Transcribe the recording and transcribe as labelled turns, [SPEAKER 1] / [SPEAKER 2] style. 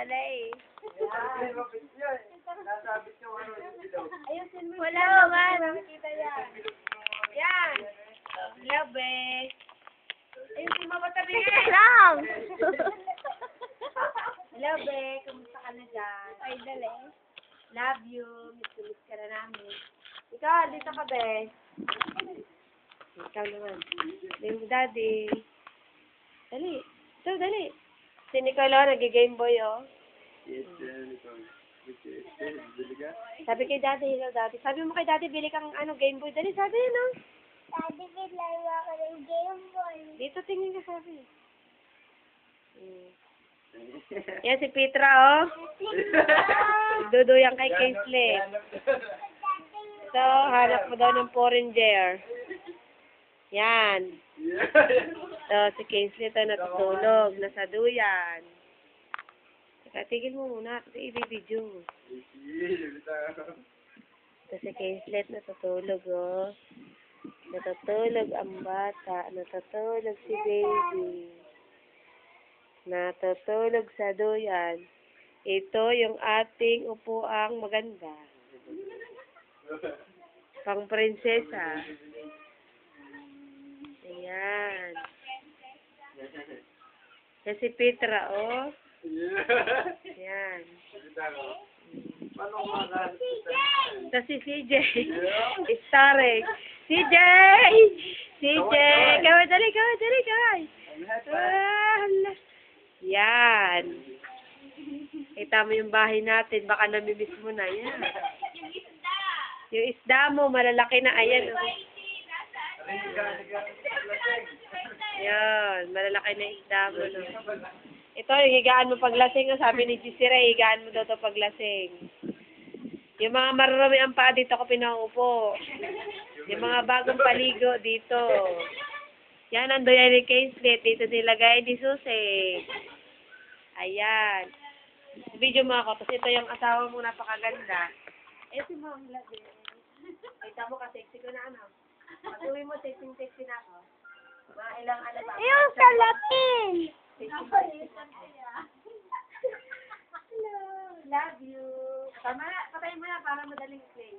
[SPEAKER 1] pala eh.
[SPEAKER 2] Nasabit yung ano, yung dilaw.
[SPEAKER 1] Ayusin mo. Wala naman. Nakikita yan. Yan. Love eh. Ayusin mo matabi nga.
[SPEAKER 3] Lang!
[SPEAKER 1] Love eh. Kamusta ka na dyan?
[SPEAKER 3] Ay, dali.
[SPEAKER 1] Love you. Miss ka na namin. Ikaw, dito ka be. Ikaw naman. Dali mo daddy. Dali. Ito, dali. Si Nicolo, nag-game boy oh.
[SPEAKER 2] Yes, Nicole. Bili ka?
[SPEAKER 1] Sabi kay daddy, hello daddy. Sabi mo kay daddy, bili kang ano, Game Boy. Dali, sabi yun oh.
[SPEAKER 3] Daddy, bilay ako ng Game Boy.
[SPEAKER 1] Dito tingin ka sabi. Yan si Petra oh. Duduyang kay Kingsley. So, hanap mo daw ng foreigner. Yan. So, si Kingsley ito natutulog. Nasa duyan. Teka, tigil mo muna. Kasi i-video. Ito si Kingsley natutulog oh. Natutulog ang bata. Natutulog si baby. Natutulog sa duyan. Ito yung ating upuang maganda. Pang prinsesa. Ayan. Yan si Petra, oh. Ayan.
[SPEAKER 2] Paano kumakalit?
[SPEAKER 1] Ito si CJ. Starek. CJ! CJ! Kaway, dali, kaway, dali, kaway. Hala. Yan. Kita mo yung bahay natin. Baka namimiss mo na. Yan. Yung isda mo, malalaki na. Ayan. Oh. Yan. Malalaki na isda mo. No? Ito, yung higaan mo paglasing. Sabi ni Gisira, higaan mo daw ito paglasing. Yung mga marurumi ang paa dito ko pinaupo. Yung mga bagong paligo dito. Yan, ando yan ni Kingsley. Dito nilagay ni Susie. Ayan. Video mo ako. Tapos ito yung asawa mo napakaganda. Eh, si Mom Lade. Ay, tamo ka, sexy ko na ano. Patuloy mo, sexy na ako. Mga ilang ano ba?
[SPEAKER 3] Yung salapin!
[SPEAKER 1] Hello. Love you. Tama na, patayin mo na para madaling play.